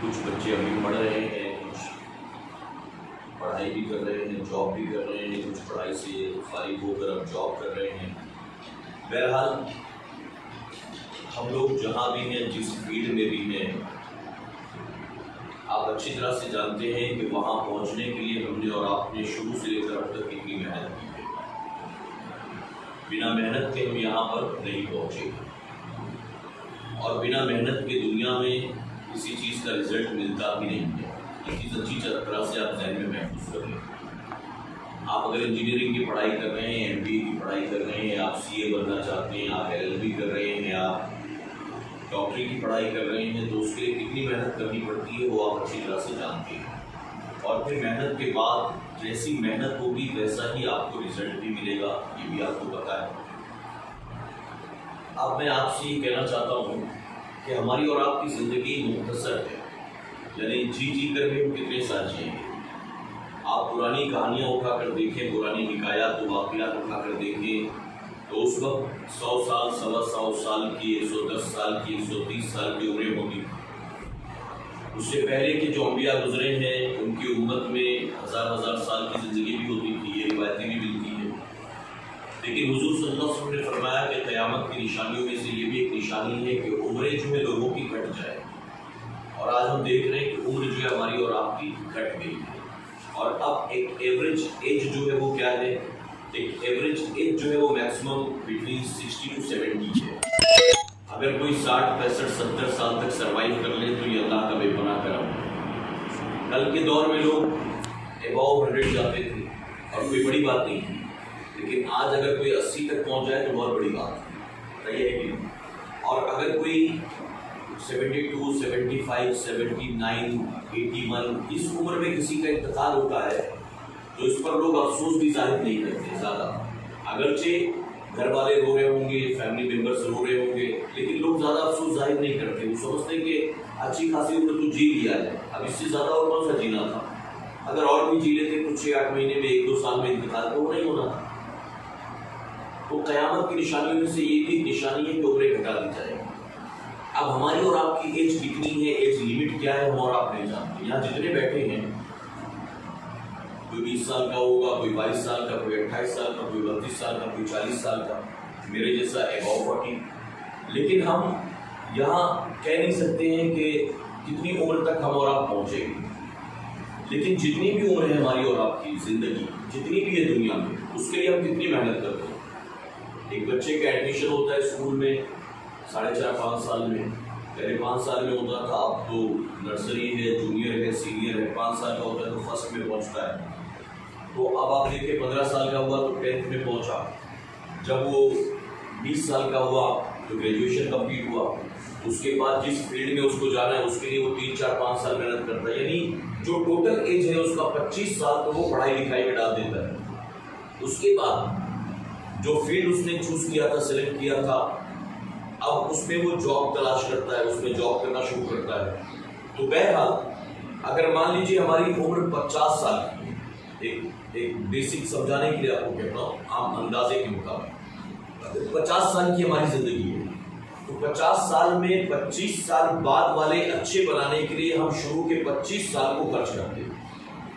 کچھ بچے ابھی پڑھ رہے ہیں، کچھ پڑھائی بھی کر رہے ہیں، جاب بھی کر رہے ہیں، کچھ پڑھائی سے فارغ ہو کر اب جاب کر رہے ہیں۔ بہرحال ہم لوگ جہاں بھی ہیں، جس فیلڈ میں بھی ہیں، آپ اچھی طرح سے جانتے ہیں کہ وہاں پہنچنے کے لیے ہم نے اور آپ نے شروع سے لے کر اب تک کتنی محنت کی ہے۔ بنا محنت کے ہم یہاں پر نہیں پہنچے، اور بنا محنت کے دنیا میں کسی چیز کا رزلٹ ملتا بھی نہیں ہے۔ یہ چیز اچھی طرح سے آپ ذہن میں محسوس کر لیں۔ آپ اگر انجینئرنگ کی پڑھائی کر رہے ہیں، ایم بی اے کی پڑھائی کر رہے ہیں، آپ سی اے بننا چاہتے ہیں، آپ ایل ایل بی کر رہے ہیں، آپ ڈاکٹری کی پڑھائی کر رہے ہیں، تو اس کے لیے کتنی محنت کرنی پڑتی ہے وہ آپ اچھی طرح سے جانتے ہیں۔ اور پھر محنت کے بعد جیسی محنت ہوگی ویسا ہی آپ کو رزلٹ بھی ملے گا، یہ بھی آپ کو پتہ ہے۔ اب میں آپ سے یہ کہنا چاہتا ہوں کہ ہماری اور آپ کی زندگی مختصر ہے، یعنی جی کر کے ہم کتنے سال جئیں گے۔ آپ پرانی کہانیاں اٹھا کر دیکھیں، پرانی حکایات و واقعات اٹھا کر دیکھیں، تو اس وقت 100 سال، 125 سال کی، 110 سال کی، 130 سال کی عمریں ہوتی۔ اس سے پہلے کے جو انبیاء گزرے ہیں ان کی امت میں ہزار سال کی زندگی بھی ہوتی تھی، یہ روایتیں بھی ملتی ہیں۔ لیکن حضور صلی اللہ علیہ وسلم نے فرمایا کہ قیامت کی نشانیوں میں سے یہ بھی ایک نشانی ہے کہ عمریں جو ہے لوگوں کی گھٹ جائے، اور آج ہم دیکھ رہے ہیں کہ عمر جو ہے ہماری اور آپ کی گھٹ گئی ہے، اور اب ایک ایوریج ایج جو ہے وہ کیا ہے؟ ایک ایوریج ایج جو ہے وہ میکسیمم بٹوین 60 to 70 ہے۔ اگر کوئی 60، 65، 70 سال تک سروائیو کر لے تو یہ اللہ کا بے پناہ کرم ہے۔ کل کے دور میں لوگ اباؤ 100 جاتے تھے اور کوئی بڑی بات نہیں تھی، لیکن آج اگر کوئی 80 تک پہنچ جائے تو بہت بڑی بات ہے، صحیح ہے کہ نہیں؟ اور اگر کوئی 72، 75، 79، 81 اس عمر میں کسی کا انتقال ہوتا ہے تو اس پر لوگ افسوس بھی ظاہر نہیں کرتے زیادہ، اگرچہ گھر والے رو رہے ہوں گے، فیملی ممبرس رو رہے ہوں گے، لیکن لوگ زیادہ افسوس ظاہر نہیں کرتے۔ وہ سمجھتے ہیں کہ اچھی خاصی عمر تو جی لیا ہے، اب اس سے زیادہ اور کون سا جینا تھا، اگر اور بھی جی لیتے تو 6-8 مہینے میں 1-2 سال میں انتقال تو وہ نہیں ہونا تھا۔ تو قیامت کی نشانیوں میں سے یہ بھی نشانی ہے کہ عمریں گھٹا دی جائے گی۔ اب ہماری اور آپ کی ایج کتنی ہے، ایج لیمٹ کیا ہے، ہم اور آپ نہیں جانتے۔ یہاں جتنے بیٹھے ہیں، کوئی 20 سال کا ہوگا، کوئی 22 سال کا، کوئی 28 سال کا، کوئی 32 سال کا، کوئی 40 سال کا، میرے جیسا اباؤ 40۔ لیکن ہم یہاں کہہ نہیں سکتے ہیں کہ کتنی عمر تک ہم اور آپ پہنچیں گے، لیکن جتنی بھی عمر ہے ہماری اور آپ کی زندگی، جتنی بھی ہے دنیا میں، اس کے لیے ہم کتنی محنت کرتے ہیں۔ ایک بچے کا ایڈمیشن ہوتا ہے اسکول میں 4.5-5 سال میں، پہلے 5 سال میں ہوتا تھا، اب تو نرسری ہے، جونیئر ہے، سینئر ہے، 5 سال کا ہوتا ہے تو فرسٹ میں پہنچتا ہے۔ تو اب آپ دیکھیں 15 سال کا ہوا تو 10th میں پہنچا، جب وہ 20 سال کا ہوا تو گریجویشن کمپلیٹ ہوا، اس کے بعد جس فیلڈ میں اس کو جانا ہے اس کے لیے وہ 3-4-5 سال محنت کرتا ہے، یعنی جو ٹوٹل ایج ہے اس کا 25 سال تو وہ پڑھائی لکھائی میں ڈال دیتا ہے۔ اس کے بعد جو فیلڈ اس نے چوز کیا تھا، سلیکٹ کیا تھا، اب اس میں وہ جاب تلاش کرتا ہے، اس میں جاب کرنا شروع کرتا ہے۔ تو بہرحال اگر مان لیجیے ہماری عمر 50 سال کی ہے، ایک بیسک سمجھانے کے لیے آپ کو کہتا ہوں، عام اندازے کے مطابق اگر 50 سال کی ہماری زندگی ہے تو 50 سال میں 25 سال بعد والے اچھے بنانے کے لیے ہم شروع کے 25 سال کو خرچ کرتے ہیں۔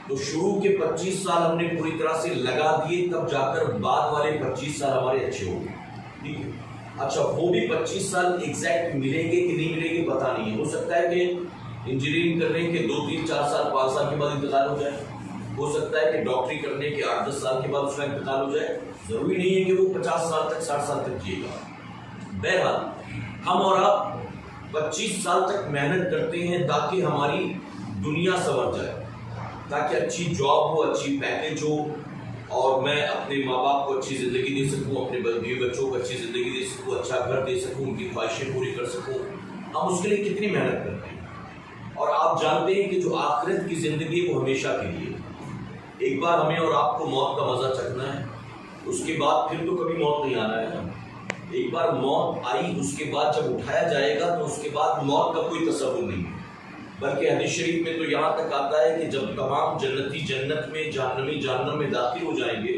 تو شروع کے 25 سال ہم نے پوری طرح سے لگا دیے، تب جا کر بعد والے 25 سال ہمارے اچھے ہو گئے، ٹھیک ہے۔ اچھا وہ بھی 25 سال ایگزیکٹ ملیں گے کہ نہیں ملیں گے پتہ نہیں ہے، ہو سکتا ہے کہ انجینئرنگ کرنے کے 2-3-4 سال 5 سال کے بعد انتقال ہو جائے، ہو سکتا ہے کہ ڈاکٹری کرنے کے 8-10 سال کے بعد اس کا انتقال ہو جائے، ضروری نہیں ہے کہ وہ 50 سال تک 60 سال تک جیے گا۔ بہرحال ہم اور آپ 25 سال تک محنت کرتے ہیں تاکہ ہماری دنیا سنور جائے، تاکہ اچھی جاب ہو، اچھی پیکیج ہو، اور میں اپنے ماں باپ کو اچھی زندگی دے سکوں، اپنے بیوی بچوں کو اچھی زندگی دے سکوں، اچھا گھر دے سکوں، ان کی خواہشیں پوری کر سکوں۔ ہم اس کے لیے کتنی محنت کرتے ہیں، اور آپ جانتے ہیں کہ جو آخرت کی زندگی وہ ہمیشہ کے لیے، ایک بار ہمیں اور آپ کو موت کا مزہ چکھنا ہے، اس کے بعد پھر تو کبھی موت نہیں آنا ہے۔ ایک بار موت آئی، اس کے بعد جب اٹھایا جائے گا تو اس کے بعد موت کا کوئی تصور نہیں ہے، بلکہ حدیث شریف میں تو یہاں تک آتا ہے کہ جب تمام جنتی جنت میں، جہنمی جہنم میں داخل ہو جائیں گے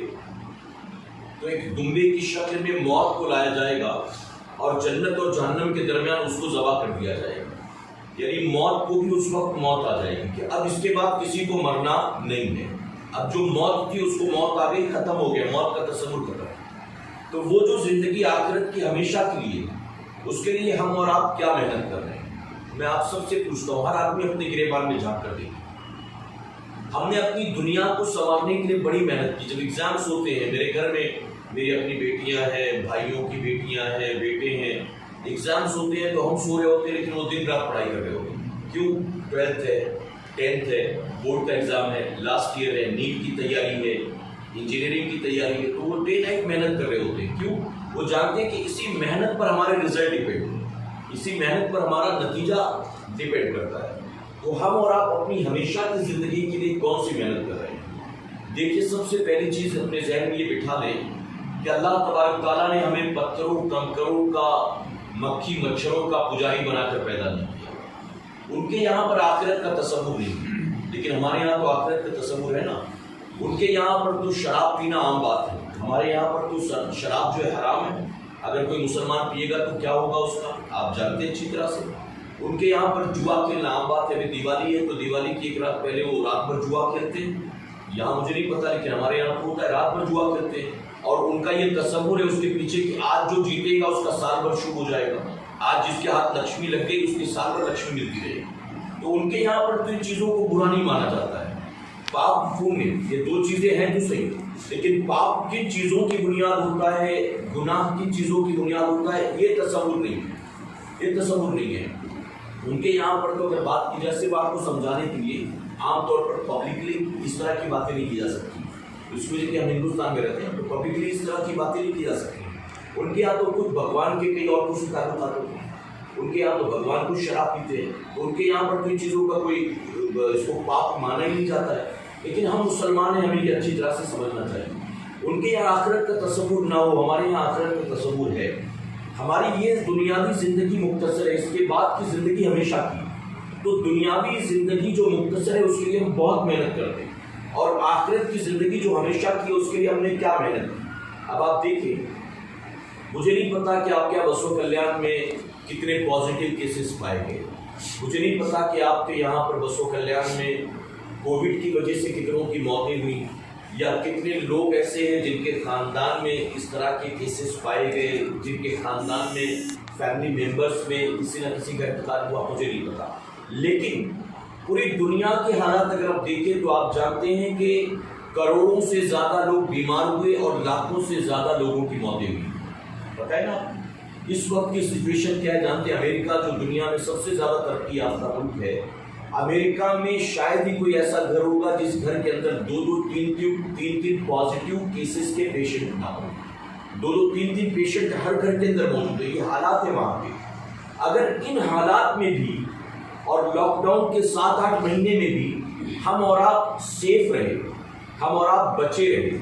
تو ایک دمبے کی شکل میں موت کو لایا جائے گا اور جنت اور جہنم کے درمیان اس کو ذبح کر دیا جائے گا۔ یعنی موت کو بھی اس وقت موت آ جائے گی کہ اب اس کے بعد کسی کو مرنا نہیں ہے، اب جو موت تھی اس کو موت آ گئی، ختم ہو گیا، موت کا تصور ختم۔ تو وہ جو زندگی آخرت کی ہمیشہ کے لیے، اس کے لیے ہم اور آپ کیا محنت کر رہے ہیں؟ میں آپ سب سے پوچھتا ہوں، ہر آدمی اپنے گریبان میں جھانک کر دیکھے۔ ہم نے اپنی دنیا کو سنوارنے کے لیے بڑی محنت کی۔ جب ایگزامس ہوتے ہیں، میرے گھر میں میری اپنی بیٹیاں ہیں، بھائیوں کی بیٹیاں ہیں، بیٹے ہیں، ایگزامس ہوتے ہیں تو ہم سو رہے ہوتے ہیں لیکن وہ دن رات پڑھائی کر رہے ہوتے ہیں۔ کیوں؟ 12th ہے، 10th ہے، بورڈ کا ایگزام ہے، لاسٹ ایئر ہے، نیٹ کی تیاری ہے، انجینئرنگ کی تیاری ہے، تو وہ ڈے نائٹ محنت کر رہے ہوتے ہیں۔ کیوں؟ وہ جانتے ہیں کہ اسی محنت پر ہمارے رزلٹ ڈپینڈ ہے، اسی محنت پر ہمارا نتیجہ ڈپینڈ کرتا ہے۔ تو ہم اور آپ اپنی ہمیشہ کی زندگی کے لیے کون سی محنت کر رہے ہیں؟ دیکھیے، سب سے پہلی چیز اپنے ذہن میں یہ بٹھا لیں کہ اللہ تبارک تعالیٰ نے ہمیں پتھروں کنکروں کا، مکھی مچھروں کا پجاری بنا کر پیدا نہیں کیا۔ ان کے یہاں پر آخرت کا تصور نہیں، لیکن ہمارے یہاں تو آخرت کا تصور ہے نا۔ ان کے یہاں پر تو شراب پینا عام بات ہے، ہمارے یہاں پر تو شراب جو ہے حرام ہے۔ اگر کوئی مسلمان پیے گا تو کیا ہوگا اس کا، آپ جانتے ہیں اچھی طرح سے۔ ان کے یہاں پر جوا کھیلنا عام بات ہے۔ ابھی دیوالی ہے تو دیوالی کی ایک رات پہلے وہ رات بھر جوا کھیلتے ہیں، یہاں مجھے نہیں پتا لیکن ہمارے یہاں تو ہوتا ہے رات بھر جوا کھیلتے ہیں، اور ان کا یہ تصور ہے اس کے پیچھے کہ آج جو جیتے گا اس کا سال بھر شروع ہو جائے گا، آج جس کے ہاتھ لکشمی لگ گئی اس کے سال بھر لکشمی ملتی رہے گی۔ تو ان کے یہاں پر تو ان چیزوں کو برا نہیں مانا جاتا ہے۔ پاپ مفہوم میں یہ دو چیزیں ہیں تو صحیح، لیکن پاپ کن چیزوں کی بنیاد ہوتا ہے، گناہ کن چیزوں کی بنیاد ہوتا ہے، یہ تصور نہیں ہے، یہ تصور نہیں ہے۔ ان کے یہاں پر تو اگر بات کی جائے، بات کو سمجھانے کے لیے عام طور پر پبلکلی اس طرح کی باتیں نہیں کی جا سکتی، اس وجہ کہ ہم ہندوستان میں رہتے ہیں تو پبلکلی اس طرح کی باتیں نہیں کی جا سکتی۔ ان کے یہاں تو خود بھگوان کے کئی اور سے تعلقات ہوتے ہیں، ان کے یہاں تو بھگوان کو شراب پیتے ہیں، تو ان کے یہاں پر کوئی چیزوں کا کوئی اس کو پاپ مانا ہی نہیں جاتا ہے۔ لیکن ہم مسلمان ہیں، ہمیں یہ اچھی طرح سے سمجھنا چاہیے۔ ان کے یہاں آخرت کا تصور نہ ہو، ہمارے یہاں آخرت کا تصور ہے۔ ہماری یہ دنیاوی زندگی مختصر ہے، اس کے بعد کی زندگی ہمیشہ کی۔ تو دنیاوی زندگی جو مختصر ہے اس کے لیے ہم بہت محنت کرتے ہیں، اور آخرت کی زندگی جو ہمیشہ کی ہے اس کے لیے ہم نے کیا محنت کی۔ اب آپ دیکھیں، مجھے نہیں پتا کہ آپ کے یہاں بسو کلیان میں کتنے پازیٹیو کیسز پائے گئے، مجھے نہیں پتا کہ آپ کے یہاں پر بسو کلیان میں کووڈ کی وجہ سے کتنوں کی موتیں ہوئی، یا کتنے لوگ ایسے ہیں جن کے خاندان میں اس طرح کے کیسز پائے گئے، جن کے خاندان میں فیملی ممبرس میں کسی نہ کسی کا انتقال ہوا، مجھے نہیں پتا۔ لیکن پوری دنیا کے حالات اگر آپ دیکھیں تو آپ جانتے ہیں کہ کروڑوں سے زیادہ لوگ بیمار ہوئے اور لاکھوں سے زیادہ لوگوں کی موتیں ہوئی۔ پتہ ہے نا اس وقت کی سچویشن کیا ہے؟ جانتے ہیں امریکہ جو دنیا میں سب سے زیادہ ترقی یافتہ ملک ہے، امریکہ میں شاید ہی کوئی ایسا گھر ہوگا جس گھر کے اندر دو تین پازیٹیو کیسز کے پیشنٹ نہ ہوں، دو تین پیشنٹ ہر گھر کے اندر موجود ہے۔ یہ حالات ہے وہاں کے۔ اگر ان حالات میں بھی اور لاک ڈاؤن کے 7-8 مہینے میں بھی ہم اور آپ سیف رہے، ہم اور آپ بچے رہے،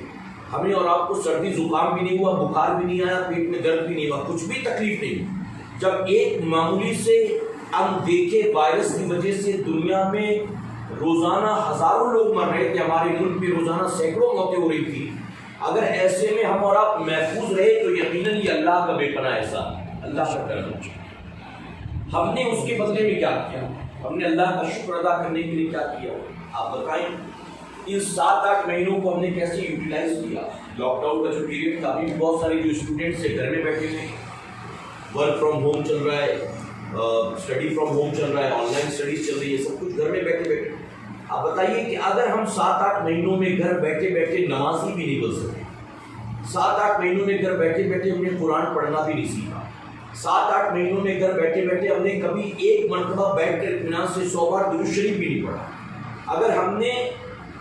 ہمیں اور آپ کو سردی زکام بھی نہیں ہوا، بخار بھی نہیں آیا، پیٹ میں درد بھی نہیں ہوا، کچھ بھی تکلیف نہیں، جب ایک معمولی سے اندیکھے وائرس کی وجہ سے دنیا میں روزانہ ہزاروں لوگ مر رہے تھے، ہمارے ملک میں روزانہ سینکڑوں موتیں ہو رہی تھی، اگر ایسے میں ہم اور آپ محفوظ رہے تو یقیناً یہ اللہ کا بے پناہ احسان ہے، اللہ کا کرم ہے۔ ہم نے اس کے بدلے میں کیا کیا؟ ہم نے اللہ کا شکر ادا کرنے کے لیے کیا کیا؟ آپ بتائیں، ان 7-8 مہینوں کو ہم نے کیسے یوٹیلائز کیا؟ لاک ڈاؤن کا جو پیریڈ تھا، ابھی بہت سارے جو اسٹوڈنٹس ہیں گھر میں بیٹھے ہوئے، ورک فرام ہوم چل رہا ہے، اسٹڈی فرام ہوم چل رہا ہے، آن لائن اسٹڈیز چل رہی ہے، سب کچھ گھر میں بیٹھے بیٹھے۔ آپ بتائیے کہ اگر ہم 7-8 مہینوں میں گھر بیٹھے بیٹھے نماز ہی بھی نہیں بن سکے، 7-8 مہینوں میں گھر بیٹھے بیٹھے ہم نے قرآن پڑھنا بھی نہیں سیکھا، 7-8 مہینوں میں گھر بیٹھے بیٹھے ہم نے کبھی ایک مرتبہ بیٹھ کر اطمینان سے 100 بار درود شریف بھی نہیں پڑھا، اگر ہم نے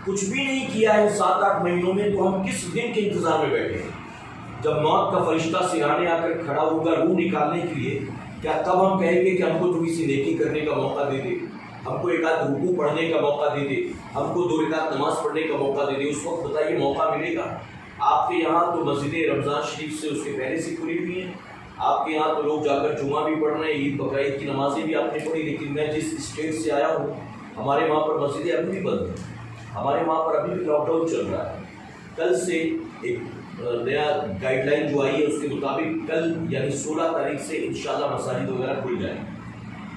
کچھ بھی نہیں کیا ہے 7-8 مہینوں میں تو ہم کس دن کے انتظار میں بیٹھے ہیں؟ جب موت کا فرشتہ سرانے آ کر کھڑا ہوگا روح نکالنے کے لیے، کیا تب ہم کہیں گے کہ ہم کو تھوڑی سی نیکی کرنے کا موقع دے دے، ہم کو ایک آدھ رکوع پڑھنے کا موقع دے دے، ہم کو 2 رکعت نماز پڑھنے کا موقع دے دے؟ اس وقت بتائیے موقع ملے گا؟ آپ کے یہاں تو مسجد رمضان شریف سے اس کے پہلے سے کھلی ہوئی ہیں، آپ کے یہاں تو لوگ جا کر جمعہ بھی پڑھ رہے ہیں، عید بقرعید کی نمازیں بھی آپ نے پڑھی، لیکن میں جس اسٹیٹ سے آیا ہوں ہمارے وہاں پر مسجدیں ابھی بھی بند ہیں، ہمارے وہاں پر ابھی بھی لاک ڈاؤن چل رہا ہے۔ کل سے ایک نیا گائیڈ لائن جو آئی ہے اس کے مطابق کل یعنی 16 تاریخ سے انشاءاللہ مساجد وغیرہ کھل جائیں گے،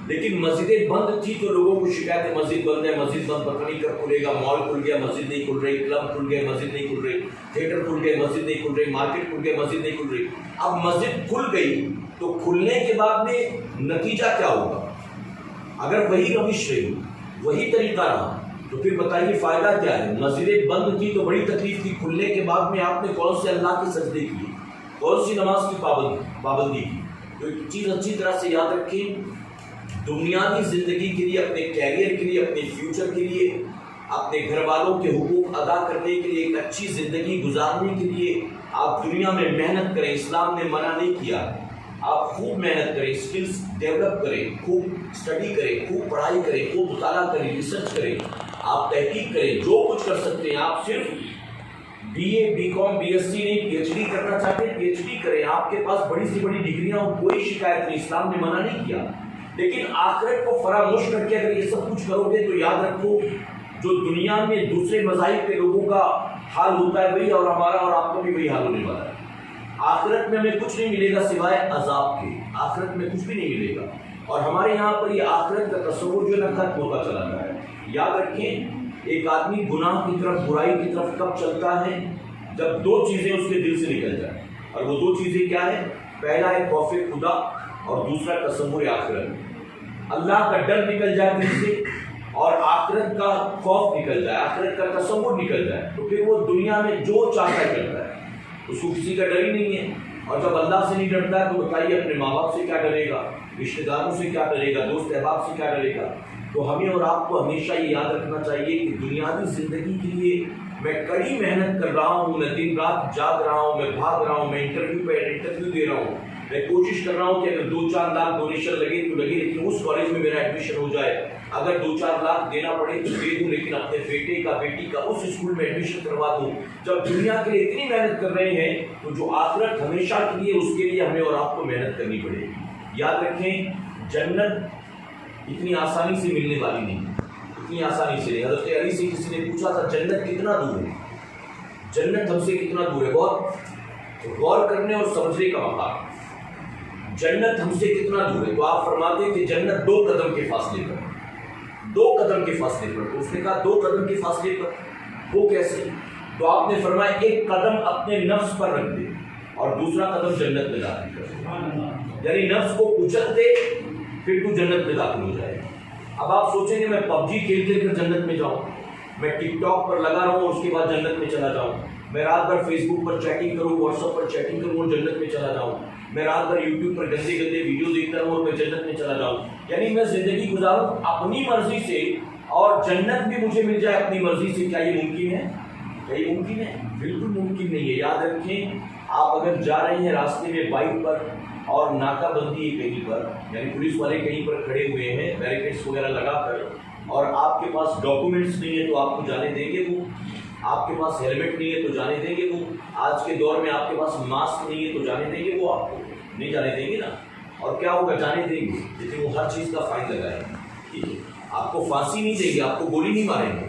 لیکن مسجدیں بند تھی تو لوگوں کو شکایت ہے مسجد بند ہے، مسجد بند پتہ نہیں کب کھلے گا، مال کھل گیا مسجد نہیں کھل رہی، کلب کھل گیا مسجد نہیں کھل رہی، تھیٹر کھل گئے مسجد نہیں کھل رہی، مارکیٹ کھل گیا مسجد نہیں کھل رہی۔ اب مسجد کھل گئی تو کھلنے کے بعد میں نتیجہ کیا ہوگا؟ اگر وہی روش رہی، وہی طریقہ رہا تو پھر بتائیے فائدہ کیا ہے؟ مسجدیں بند تھی تو بڑی تکلیف تھی، کھلنے کے بعد میں آپ نے کون سے اللہ کے سجدے کیے، کون سی نماز کی پابندی کی؟ تو ایک چیز اچھی طرح سے یاد رکھیں، دنیاوی زندگی کے لیے، اپنے کیریئر کے لیے، اپنے فیوچر کے لیے، اپنے گھر والوں کے حقوق ادا کرنے کے لیے، ایک اچھی زندگی گزارنے کے لیے آپ دنیا میں محنت کریں۔ اسلام نے منع نہیں کیا، آپ خوب محنت کریں، اسکلز ڈیولپ کریں، خوب اسٹڈی کریں، خوب پڑھائی کریں، خوب مطالعہ کریں، ریسرچ کریں، آپ تحقیق کریں، جو کچھ کر سکتے ہیں۔ آپ صرف B A, B com, B S C نہیں، پی ایچ ڈی کرنا چاہتے ہیں پی ایچ ڈی کریں، آپ کے پاس بڑی سے بڑی ڈگریاں ہوں، کوئی شکایت نہیں، اسلام نے منع نہیں کیا۔ لیکن آخرت کو فراموش کر کے اگر یہ سب کچھ کرو گے تو یاد رکھو جو دنیا میں دوسرے مذاہب کے لوگوں کا حال ہوتا ہے وہی اور ہمارا اور آپ کا بھی وہی حال ہونے والا ہے۔ آخرت میں ہمیں کچھ نہیں ملے گا سوائے عذاب کے، آخرت میں کچھ بھی نہیں ملے گا، اور ہمارے یہاں پر یہ آخرت کا تصور جو ہے نا ختم ہوتا چلا جا رہا ہے۔ یاد رکھیں ایک آدمی گناہ کی طرف، برائی کی طرف کب چلتا ہے؟ جب دو چیزیں اس کے دل سے نکل جائیں، اور وہ دو چیزیں کیا ہیں؟ پہلا ہے خوف خدا اور دوسرا تصور آخرت۔ اللہ کا ڈر نکل جائے دل سے اور آخرت کا خوف نکل جائے، آخرت کا تصور نکل جائے، تو پھر وہ دنیا میں جو چاہتا ہے کرتا ہے، اس کو کسی کا ڈر ہی نہیں ہے۔ اور جب اللہ سے نہیں ڈرتا ہے تو بتائیے اپنے ماں باپ سے کیا ڈرے گا، رشتہ داروں سے کیا ڈرے گا، دوست احباب سے کیا ڈرے گا؟ تو ہمیں اور آپ کو ہمیشہ یہ یاد رکھنا چاہیے کہ دنیاوی زندگی کے لیے میں کڑی محنت کر رہا ہوں، میں دن رات جاگ رہا ہوں، میں بھاگ رہا ہوں، میں انٹرویو دے رہا ہوں، میں کوشش کر رہا ہوں کہ اگر 2-4 لاکھ ڈونیشن لگے تو لگے، لیکن اس کالج میں میرا ایڈمیشن ہو جائے، اگر 2-4 لاکھ دینا پڑے تو دے دوں، لیکن اپنے بیٹے کا بیٹی کا اس اسکول میں ایڈمیشن کروا دوں۔ جب دنیا کے لیے اتنی محنت کر رہے ہیں تو جو آخرت ہمیشہ کے لیے، اس کے لیے ہمیں اور آپ کو محنت کرنی پڑے گی۔ یاد رکھیں جنت اتنی آسانی سے ملنے والی نہیں، اتنی آسانی سے نہیں۔ حضرت علی سے کسی نے پوچھا تھا جنت کتنا دور ہے، جنت ہم سے کتنا دور ہے؟ غور کرنے اور سمجھنے کا مقام، جنت ہم سے کتنا دور ہے؟ تو آپ فرماتے ہیں کہ جنت 2 قدم کے فاصلے پر، 2 قدم کے فاصلے پر۔ تو اس نے کہا 2 قدم کے فاصلے پر وہ کیسے؟ تو آپ نے فرمایا 1 قدم اپنے نفس پر رکھ دے اور دوسرا قدم جنت میں داخل کر دے، یعنی نفس کو کچل دے پھر تو جنت میں داخل ہو جائے۔ اب آپ سوچیں گے میں PUBG کھیل کر جنت میں جاؤں، میں ٹک ٹاک پر لگا رہوں اور اس کے بعد جنت میں چلا جاؤں، میں رات بھر فیس بک پر چیٹنگ کروں، واٹس ایپ پر چیٹنگ کروں اور جنت میں چلا جاؤں، میں رات بھر یوٹیوب پر گندے گندے ویڈیو دیکھتا رہوں اور میں جنت میں چلا جاؤں، یعنی میں زندگی گزاروں اپنی مرضی سے اور جنت بھی مجھے مل جائے اپنی مرضی سے۔ کیا یہ ممکن ہے؟ کیا یہ ممکن ہے؟ بالکل ممکن نہیں ہے۔ یاد رکھیں آپ اگر جا رہے ہیں راستے میں بائک پر اور ناکہ بندی ہے کہیں پر، یعنی پولیس والے کہیں پر کھڑے ہوئے ہیں بیریکیڈس وغیرہ لگا کر، اور آپ کے پاس ڈاکومنٹس نہیں ہے تو آپ کو جانے دیں گے وہ؟ آپ کے پاس ہیلمٹ نہیں ہے تو جانے دیں گے وہ؟ آج کے دور میں آپ کے پاس ماسک نہیں ہے تو جانے دیں گے وہ؟ آپ کو نہیں جانے دیں گے نا۔ اور کیا ہوگا؟ جانے دیں گے، لیکن وہ ہر چیز کا فائن لگائیں گے، ٹھیک ہے؟ آپ کو پھانسی نہیں دیں گے، آپ کو گولی نہیں ماریں گے،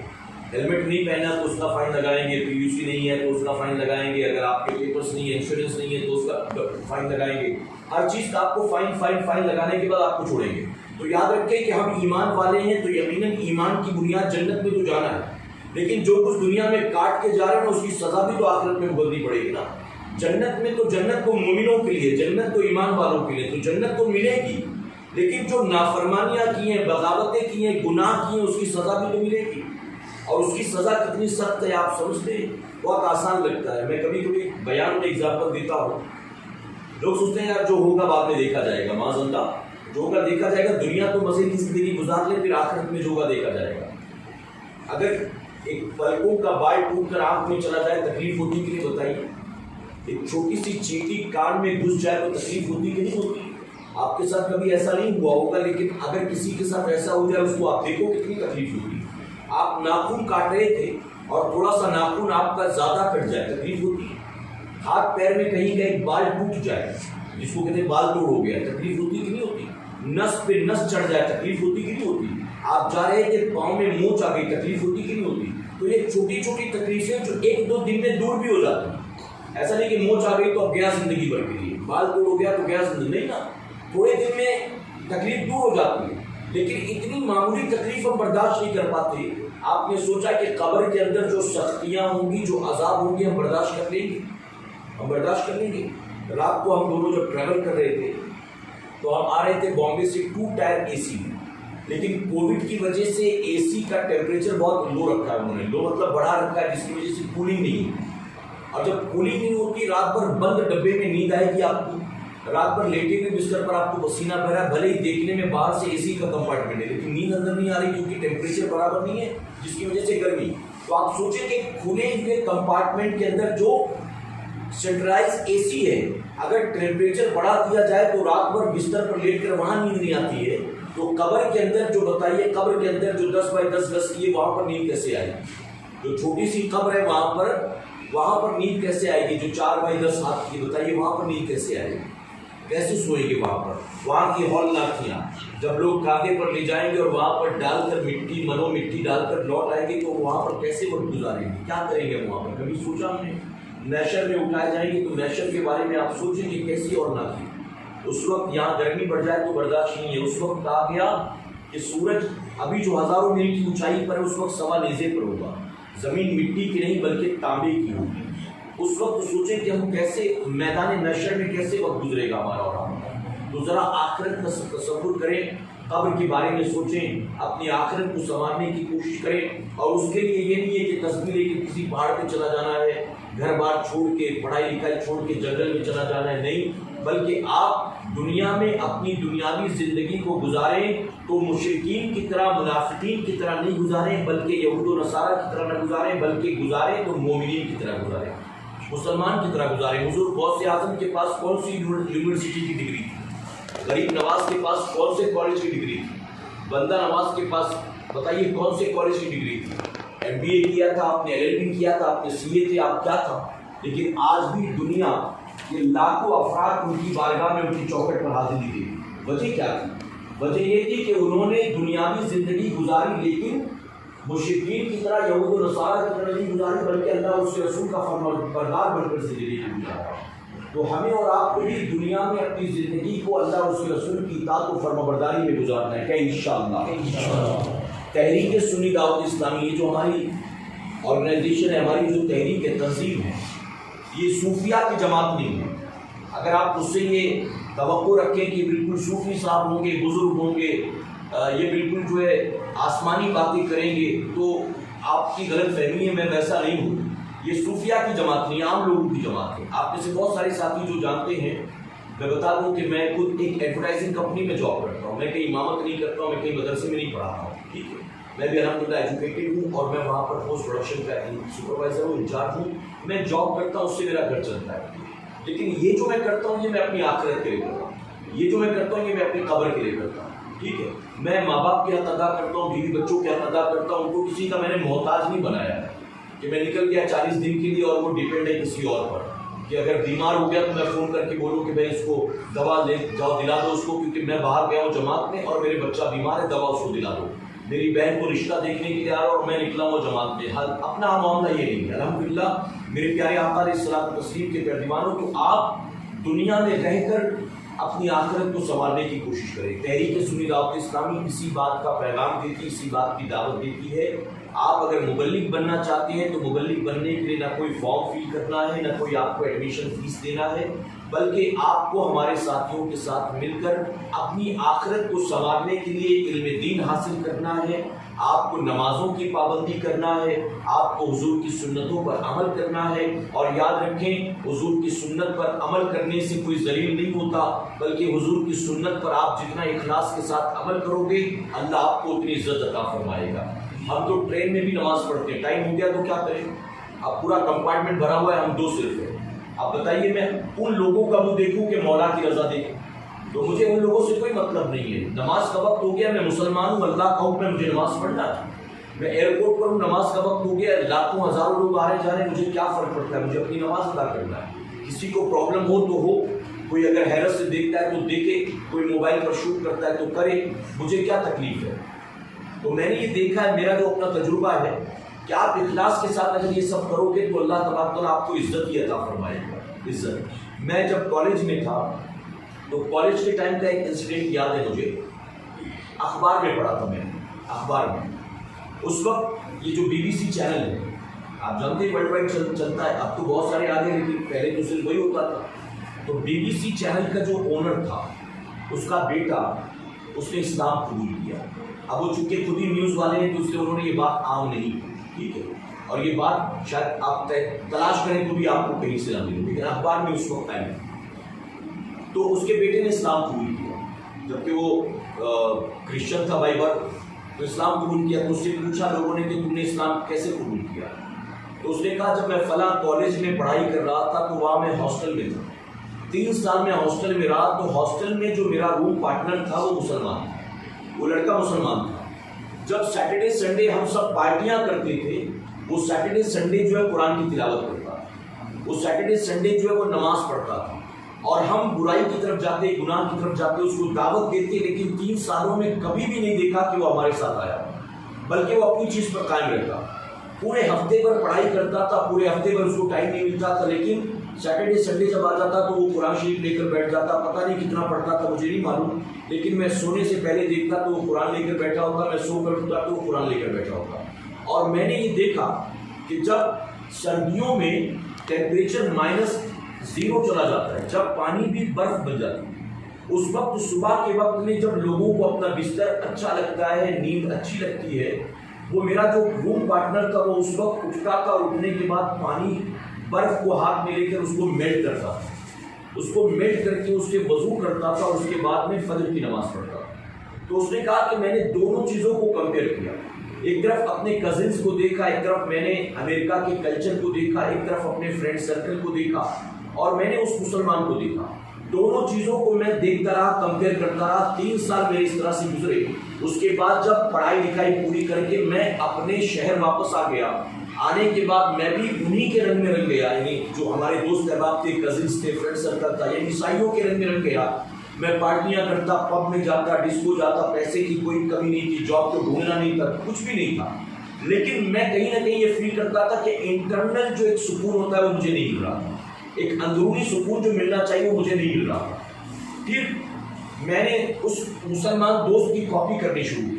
ہیلمٹ نہیں پہنا تو اس کا فائن لگائیں گے، PUC نہیں ہے تو اس کا فائن لگائیں گے، اگر آپ کے پیپرس نہیں ہے، انشورنس نہیں ہے تو اس کا فائن لگائیں گے، ہر چیز کا آپ کو فائن لگانے کے بعد آپ کو چھوڑیں گے۔ تو یاد رکھیں کہ ہم ایمان والے ہیں تو یقیناً ایمان کی بنیاد جنت میں تو جانا ہے، لیکن جو کچھ دنیا میں کاٹ کے جا رہے ہیں اس کی سزا بھی تو آخرت میں بھگتنی پڑے گی نا۔ جنت میں تو جنت تو مومنوں کے لیے، جنت تو ایمان والوں کے لیے، تو جنت تو ملے گی، لیکن جو نافرمانیاں کی ہیں، بغاوتیں کی ہیں، گناہ کی ہیں، اس کی سزا بھی تو ملے گی، اور اس کی سزا کتنی سخت ہے آپ سمجھتے ہیں؟ بہت آسان لگتا ہے، میں کبھی کبھی بیان میں ایگزامپل دیتا ہوں، لوگ سوچتے ہیں یار جو ہوگا بعد میں دیکھا جائے گا، معاذ اللہ جو ہوگا دیکھا جائے گا، دنیا تو مزے کی زندگی گزار لے، پھر آخرت میں جو ہوگا دیکھا جائے گا۔ اگر ایک پلکوں کا بال ٹوٹ کر آنکھ میں چلا جائے تکلیف ہوتی کہ نہیں؟ بتائیے۔ ایک چھوٹی سی چینٹی کان میں گھس جائے تو تکلیف ہوتی کہ نہیں ہوتی؟ آپ کے ساتھ کبھی ایسا نہیں ہوا ہوگا، لیکن اگر کسی کے ساتھ ایسا ہو جائے اس کو آپ دیکھو کتنی تکلیف ہوتی۔ آپ ناخن کاٹ رہے تھے اور تھوڑا سا ناخن آپ کا زیادہ کٹ جائے تکلیف ہوتی ہے۔ ہاتھ پیر میں کہیں کا ایک بال ٹوٹ جائے جس کو کہتے ہیں بال توڑ ہو گیا، تکلیف ہوتی کہ نہیں ہوتی؟ نس پہ نس چڑھ جائے تکلیف ہوتی کہ نہیں ہوتی؟ آپ جا رہے تھے پاؤں میں موچ آ گئی، تکلیف ہوتی کہ نہیں ہوتی؟ تو یہ چھوٹی چھوٹی تکلیفیں جو 1-2 دن میں دور بھی ہو جاتی ہیں، ایسا نہیں کہ موچ آ گئی تو اب گیا زندگی بھر کے لیے، بال توڑ ہو گیا تو گیا زندگی، نہیں نا، تھوڑے دن میں تکلیف دور ہو جاتی ہے۔ لیکن اتنی معمولی تکلیف ہم برداشت نہیں کر پاتے. آپ نے سوچا کہ قبر کے اندر جو سختیاں ہوں گی، جو عذاب ہوں گے، ہم برداشت کر لیں گے؟ ہم برداشت کر لیں گے؟ رات کو ہم دونوں جب ٹریول کر رہے تھے تو ہم آ رہے تھے بامبے سے 2 ٹائر اے سی میں، لیکن کووڈ کی وجہ سے اے سی کا ٹیمپریچر بہت لو رکھا ہے انہوں نے، لو مطلب بڑھا رکھا ہے، جس کی وجہ سے کولنگ نہیں ہے. اور جب کولنگ نہیں ہوتی، رات بھر بند ڈبے میں نیند آئے گی آپ کو، رات بھر لیٹے ہوئے بستر پر آپ کو پسینہ بہ رہا ہے، بھلے ہی دیکھنے میں باہر سے اے سی کا کمپارٹمنٹ ہے لیکن نیند اندر نہیں آ رہی کیونکہ ٹیمپریچر برابر نہیں ہے، جس کی وجہ سے گرمی. تو آپ سوچیں کہ کھلے ہوئے کمپارٹمنٹ کے اندر جو سینٹرلائز اے سی ہے، اگر ٹیمپریچر بڑھا دیا جائے تو رات بھر بستر پر لیٹ کر وہاں نیند نہیں آتی ہے، تو قبر کے اندر جو بتائیے، قبر کے اندر جو 10 بائی 10 گز کی ہے وہاں پر نیند کیسے آئے گی؟ جو چھوٹی سی قبر ہے وہاں پر نیند کیسے آئے گی؟ جو 4 بائی 10 ہاتھ کی، بتائیے وہاں پر نیند کیسے آئے گی؟ کیسے سوئیں گے وہاں پر؟ وہاں کی ہولناکیاں جب لوگ کاندھے پر لے جائیں گے اور وہاں پر ڈال کر مٹی ڈال کر لوٹ آئیں گے تو وہاں پر کیسے وقت گزاریں گے؟ کیا کریں گے وہاں پر؟ کبھی سوچا ہم نے؟ نیشر میں اٹھائے جائیں گے تو نیشر کے بارے میں آپ سوچیں گے کیسی ہولناکی. اس وقت یہاں گرمی بڑھ جائے تو برداشت نہیں ہے. اس وقت کہا گیا کہ سورج ابھی جو ہزاروں میل کی اونچائی پر ہے اس وقت سوا نیزے پر ہوگا، زمین مٹی کی نہیں بلکہ تانبے کی ہوگی. اس وقت سوچیں کہ ہم کیسے میدان محشر میں کیسے وقت گزرے گا ہمارا اور ہمارا. تو ذرا آخرت کا تصور کریں، قبر کے بارے میں سوچیں، اپنی آخرت کو سنوارنے کی کوشش کریں. اور اس کے لیے یہ نہیں ہے کہ تصویر لے کے کسی پہاڑ پہ چلا جانا ہے، گھر بار چھوڑ کے، پڑھائی لکھائی چھوڑ کے جنگل میں چلا جانا ہے، نہیں، بلکہ آپ دنیا میں اپنی دنیاوی زندگی کو گزاریں تو مشرکین کی طرح، منافقین کی طرح نہیں گزاریں، بلکہ یہود و نصارہ کی طرح نہ گزاریں، بلکہ گزاریں تو مومنین کی طرح گزاریں، مسلمان کی طرح گزاریں. حضور غوث اعظم کے پاس کون سی یونیورسٹی کی ڈگری تھی؟ غریب نواز کے پاس کون سے کالج کی ڈگری تھی؟ بندہ نواز کے پاس بتائیے کون سے کالج کی ڈگری تھی؟ MBA کیا تھا آپ نے، LLB کیا تھا آپ نے، CA تھے آپ، کیا تھا؟ لیکن آج بھی دنیا کے لاکھوں افراد ان کی بارگاہ میں ان کی چوکھٹ پر حاضری دی. وجہ کیا تھی؟ وجہ یہ تھی کہ انہوں نے دنیاوی زندگی گزاری لیکن مشرکین کی طرح، یہود و نصارہ کی طرح نہیں گزاری، بلکہ اللہ اور اس کے رسول کا فرمانبردار بن کر زندگی گزارا. تو ہمیں اور آپ کو بھی دنیا میں اپنی زندگی کو اللہ اور اس کے رسول کی اطاعت و فرمانبرداری میں گزارنا ہے. کہ انشاءاللہ تحریک سنی دعوت اسلامی، یہ جو ہماری آرگنائزیشن ہے، ہماری جو تحریک ہے، تنظیم ہے، یہ صوفیہ کی جماعت نہیں ہے. اگر آپ اس سے یہ توقع رکھیں کہ بالکل صوفی صاحب ہوں گے، بزرگ ہوں گے، یہ بالکل جو ہے آسمانی باتیں کریں گے، تو آپ کی غلط فہمی ہے. میں ویسا نہیں ہوں. یہ صوفیہ کی جماعت نہیں، عام لوگوں کی جماعت ہے. آپ میں سے بہت سارے ساتھی جو جانتے ہیں، میں بتا دوں کہ میں خود ایک ایڈورٹائزنگ کمپنی میں جاب کرتا ہوں. میں کہیں امامت نہیں کرتا ہوں، میں کہیں مدرسے میں نہیں پڑھاتا ہوں، ٹھیک ہے. میں بھی الحمدللہ ایجوکیٹڈ ہوں اور میں وہاں پر پوسٹ پروڈکشن کا سپروائزر ہوں، انچارج ہوں. میں جاب کرتا ہوں، اس سے میرا گھر چلتا ہے. لیکن یہ جو میں کرتا ہوں یہ میں اپنی آخرت کے لیے کرتا ہوں. یہ جو میں کرتا ہوں یہ میں اپنی قبر کے لیے کرتا ہوں، ٹھیک ہے. میں ماں باپ کے حق ادا کرتا ہوں، بیوی بچوں کے حق ادا کرتا ہوں. ان کو کسی کا میں نے محتاج نہیں بنایا ہے کہ میں نکل گیا 40 دن کے لیے اور وہ ڈیپینڈ ہے کسی اور پر، کہ اگر بیمار ہو گیا تو میں فون کر کے بولوں کہ بھائی اس کو دوا لے جاؤ، دلا دو اس کو، کیونکہ میں باہر گیا ہوں جماعت میں اور میرے بچہ بیمار ہے، دوا اس کو دلا دو. میری بہن کو رشتہ دیکھنے کے لیے آ رہا اور میں نکلا ہوں جماعت میں. اپنا معاملہ یہ نہیں ہے. الحمدللہ میرے پیارے آقا علیہ الصلوۃ والتسلیم کے پیروانوں، تو آپ دنیا میں رہ کر اپنی آخرت کو سنوارنے کی کوشش کریں. تحریک سنی دعوت اسلامی اسی بات کا پیغام دیتی، اسی بات کی دعوت دیتی ہے. آپ اگر مبلغ بننا چاہتے ہیں تو مبلغ بننے کے لیے نہ کوئی فارم فل کرنا ہے، نہ کوئی آپ کو ایڈمیشن فیس دینا ہے، بلکہ آپ کو ہمارے ساتھیوں کے ساتھ مل کر اپنی آخرت کو سنوارنے کے لیے علم دین حاصل کرنا ہے. آپ کو نمازوں کی پابندی کرنا ہے، آپ کو حضور کی سنتوں پر عمل کرنا ہے. اور یاد رکھیں، حضور کی سنت پر عمل کرنے سے کوئی ذلیل نہیں ہوتا، بلکہ حضور کی سنت پر آپ جتنا اخلاص کے ساتھ عمل کرو گے اللہ آپ کو اتنی عزت عطا فرمائے گا. ہم تو ٹرین میں بھی نماز پڑھتے ہیں، ٹائم ہو گیا تو کیا کریں؟ اب پورا کمپارٹمنٹ بھرا ہوا ہے، ہم 2 صرف ہیں. آپ بتائیے میں ان لوگوں کا منہ دیکھوں کہ مولا کی رضا دیکھوں؟ تو مجھے ان لوگوں سے کوئی مطلب نہیں ہے. نماز کا وقت ہو گیا، میں مسلمان ہوں، اللہ کا حکم ہے مجھے نماز پڑھنا ہے. میں ایئرپورٹ پر ہوں، نماز کا وقت ہو گیا، لاکھوں ہزاروں لوگ آ رہے جا رہے ہیں، مجھے کیا فرق پڑتا ہے؟ مجھے اپنی نماز ادا کرنا ہے. کسی کو پرابلم ہو تو ہو، کوئی اگر حیرت سے دیکھتا ہے تو دیکھے، کوئی موبائل پر شوٹ کرتا ہے تو کرے، مجھے کیا تکلیف ہے؟ تو میں نے یہ دیکھا ہے، میرا جو اپنا تجربہ ہے کہ آپ اخلاص کے ساتھ اگر یہ سب کرو گے تو اللہ تبارک و تعالیٰ آپ کو عزت ہی عطا فرمائے گا. عزت. میں جب کالج میں تھا تو کالج کے ٹائم کا ایک انسیڈنٹ یاد ہے مجھے. اخبار میں پڑھا تھا میں نے، اخبار میں اس وقت یہ جو BBC چینل ہے آپ جانتے ہیں ورلڈ وائڈ چلتا ہے، اب تو بہت سارے آ گئے لیکن پہلے تو صرف وہی ہوتا تھا. تو BBC چینل کا جو اونر تھا اس کا بیٹا اس نے اسلام قبول کیا. اب وہ چونکہ خود ہی نیوز والے ہیں تو اس لیے انہوں نے یہ بات عام نہیں کی، ٹھیک ہے، اور یہ بات شاید آپ تلاش کریں تو بھی آپ کو کہیں سے نہ ملے، لیکن اخبار میں اس وقت آئے. تو اس کے بیٹے نے اسلام قبول کیا جبکہ وہ کرسچن تھا بائی برتھ. تو اسلام قبول کیا تو اس سے پوچھا لوگوں نے کہ تم نے اسلام کیسے قبول کیا؟ تو اس نے کہا جب میں فلاں کالج میں پڑھائی کر رہا تھا تو وہاں میں ہاسٹل میں تھا، 3 سال میں ہاسٹل میں رہا. تو ہاسٹل میں جو میرا روم پارٹنر تھا وہ مسلمان تھا، وہ لڑکا مسلمان تھا. جب سیٹرڈے سنڈے ہم سب پارٹیاں کرتے تھے وہ سیٹرڈے سنڈے جو ہے قرآن کی تلاوت کرتا تھا، وہ سیٹرڈے سنڈے جو ہے وہ نماز پڑھتا تھا. اور ہم برائی کی طرف جاتے، گناہ کی طرف جاتے، اس کو دعوت دیتے، لیکن 3 سالوں میں کبھی بھی نہیں دیکھا کہ وہ ہمارے ساتھ آیا، بلکہ وہ اپنی چیز پر قائم رہتا. پورے ہفتے بھر پڑھائی کرتا تھا، پورے ہفتے بھر اس کو ٹائم نہیں ملتا تھا، لیکن سیٹرڈے سنڈے جب آ جاتا تو وہ قرآن شریف لے کر بیٹھ جاتا. پتہ نہیں کتنا پڑھتا تھا مجھے نہیں معلوم، لیکن میں سونے سے پہلے دیکھتا تو وہ قرآن لے کر بیٹھا ہوتا، میں سو کر اٹھتا تو وہ قرآن لے کر بیٹھا ہوتا. اور میں نے یہ دیکھا کہ جب سردیوں میں ٹیمپریچر -0 چلا جاتا ہے، جب پانی بھی برف بن جاتی ہے، اس وقت صبح کے وقت میں جب لوگوں کو اپنا بستر اچھا لگتا ہے، نیند اچھی لگتی ہے، وہ میرا جو روم پارٹنر تھا وہ اس وقت اٹھتا تھا، اٹھنے کے بعد پانی برف کو ہاتھ میں لے کر اس کو میلٹ کرتا تھا، اس کو میلٹ کر کے اس کے وضو کرتا تھا اور اس کے بعد میں فجر کی نماز پڑھتا تھا. تو اس نے کہا کہ میں نے دونوں چیزوں کو کمپیئر کیا، ایک طرف اپنے کزنس کو دیکھا، ایک طرف میں نے امریکہ کے کلچر کو دیکھا، ایک طرف اپنے فرینڈ سرکل کو دیکھا، اور میں نے اس مسلمان کو دیکھا. دونوں چیزوں کو میں دیکھتا رہا، کمپیئر کرتا رہا. 3 سال میرے اس طرح سے گزرے. اس کے بعد جب پڑھائی لکھائی پوری کر کے میں اپنے شہر واپس آ گیا، آنے کے بعد میں بھی انہی کے رنگ میں رنگ گیا، یعنی جو ہمارے دوست احباب تھے، کزنس تھے، فرینڈ سرکل تھا، یعنی عیسائیوں کے رنگ میں رنگ گیا. میں پارٹیاں کرتا، پب میں جاتا، ڈسکو جاتا، پیسے کی کوئی کمی نہیں تھی، جاب تو ڈھونڈنا نہیں تھا، کچھ بھی نہیں تھا. لیکن میں کہیں نہ کہیں یہ فیل کرتا تھا کہ انٹرنل جو ایک سکون ہوتا ہے وہ مجھے نہیں مل رہا تھا، ایک اندرونی سکون جو ملنا چاہیے وہ مجھے نہیں مل رہا تھا. پھر میں نے اس مسلمان دوست کی کاپی کرنی شروع کی.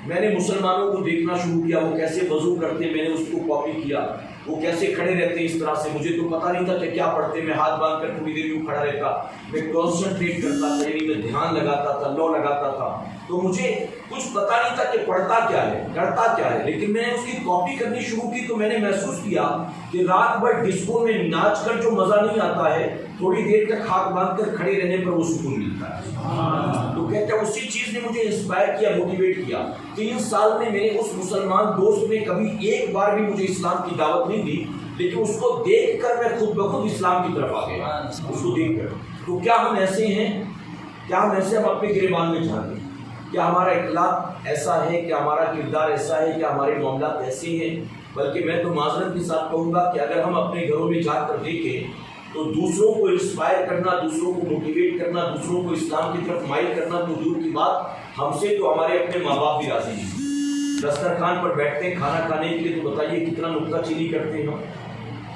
میں نے مسلمانوں کو دیکھنا شروع کیا، وہ کیسے وضو کرتے، میں نے اس کو کاپی کیا. وہ کیسے کھڑے رہتے اس طرح سے، مجھے تو پتہ نہیں تھا کہ کیا پڑھتے. میں ہاتھ باندھ کر تھوڑی دیر یوں کھڑا رہتا، میں کانسنٹریٹ کرتا تھا، یعنی میں دھیان لگاتا تھا، لو لگاتا تھا. تو مجھے کچھ پتہ نہیں تھا کہ پڑھتا کیا ہے، کرتا کیا ہے، لیکن میں نے اس کی کاپی کرنی شروع کی. تو میں نے محسوس کیا کہ رات بھر ڈسکو میں ناچ کر جو مزہ نہیں آتا ہے، تھوڑی دیر تک ہاتھ باندھ کر کھڑے رہنے پر وہ سکون ملتا ہے. تو کہتے ہیں اسی چیز نے مجھے انسپائر کیا، موٹیویٹ کیا. 3 سال میں میرے اس مسلمان دوست نے کبھی ایک بار بھی مجھے اسلام کی دعوت نہیں دی، لیکن اس کو دیکھ کر میں خود بخود اسلام کی طرف آ گیا. اس کو دیکھ کر تو کیا ہم ایسے ہیں، کیا ہم ایسے ہم اپنے گریبان میں جھانکیں؟ کیا ہمارا اخلاق ایسا ہے، کیا ہمارا کردار ایسا ہے، کیا ہمارے معاملات ایسے ہیں؟ بلکہ میں تو معذرت کے ساتھ کہوں گا کہ اگر ہم اپنے گھروں میں جا کر دیکھیں تو دوسروں کو انسپائر کرنا، دوسروں کو موٹیویٹ کرنا، دوسروں کو اسلام کی طرف مائل کرنا تو دور کی بات، ہم سے تو ہمارے اپنے ماں باپ بھی راضی نہیں. دسترخوان پر بیٹھتے ہیں کھانا کھانے کے لیے تو بتائیے کتنا نکتہ چینی کرتے ہیں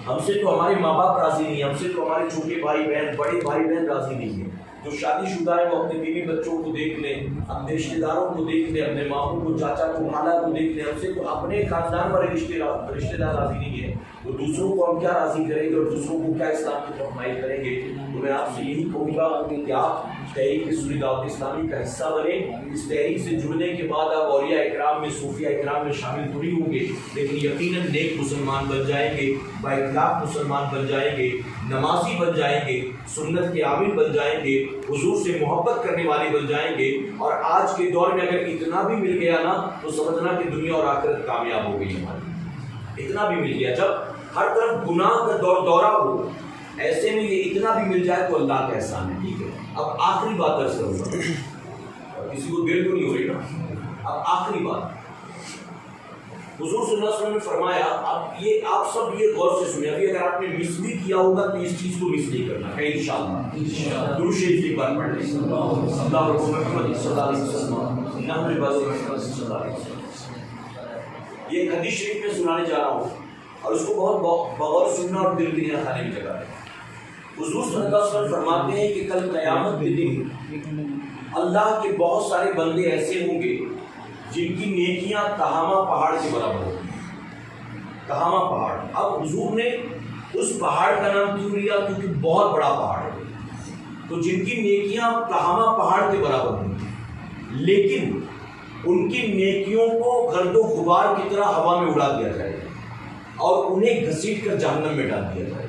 ہم سے تو ہمارے ماں باپ راضی نہیں، ہم سے تو ہمارے چھوٹے بھائی بہن، بڑے بھائی بہن راضی نہیں ہیں. جو شادی شدہ ہے وہ اپنے بیوی بچوں کو دیکھ لیں، اپنے رشتے داروں کو دیکھ لیں، اپنے ماموں کو، چاچا کو، خالہ کو دیکھ لیں. ہم سے تو اپنے خاندان والے رشتے دار راضی نہیں ہیں، تو دوسروں کو ہم کیا راضی کریں گے اور دوسروں کو کیا اسلام کی طرف مائل کریں گے؟ تو میں آپ سے یہی کہوں گا کہ آپ تحریک سنی دعوت اسلامی کا حصہ بنیں. اس تحریک سے جڑنے کے بعد آپ اولیاء اکرام میں، صوفیاء اکرام میں شامل تو نہیں ہوں گے، لیکن یقیناً نیک مسلمان بن جائیں گے، با اخلاق مسلمان بن جائیں گے، نمازی بن جائیں گے، سنت کے عامل بن جائیں گے، حضور سے محبت کرنے والے بن جائیں گے. اور آج کے دور میں اگر اتنا بھی مل گیا نا تو سمجھنا کہ دنیا اور آخرت کامیاب ہو گئی ہماری. اتنا بھی مل گیا، جب ہر طرف گناہ کا دورہ ہو، ایسے میں یہ اتنا بھی مل جائے تو اللہ کا احسان ہے. ٹھیک ہے، اب آخری بات عرض کروں گا، کسی کو دیر تو نہیں ہو رہی نا. اب آخری بات، حضور صلی اللہ علیہ وسلم نے فرمایا، اب یہ آپ سب یہ غور سے سنیں، ابھی اگر آپ نے مس بھی کیا ہوگا تو اس چیز کو مس نہیں کرنا ہے انشاءاللہ. درود شریف ایک بار پڑھ لیں. اللہ محمد صلی اللہ علیہ وسلم، نحن باز محمد صلی اللہ علیہ وسلم. یہ ایک حدیث شریف میں سنانے جا رہا ہوں اور اس کو بہت بغور سننا اور دل کی کھانے کی جگہ ہے. حضور صلی اللہ علیہ وسلم فرماتے ہیں کہ کل قیامت کے دن اللہ کے بہت سارے بندے ایسے ہوں گے جن کی نیکیاں تہامہ پہاڑ کے برابر ہوں گی. تہامہ پہاڑ. اب حضور نے اس پہاڑ کا نام کیوں لیا؟ کیونکہ بہت بڑا پہاڑ ہے. تو جن کی نیکیاں تہامہ پہاڑ کے برابر ہوں گی، لیکن ان کی نیکیوں کو گرد و غبار کی طرح ہوا میں اڑا دیا جائے اور انہیں گھسیٹ کر جہنم میں ڈال دیا جائے.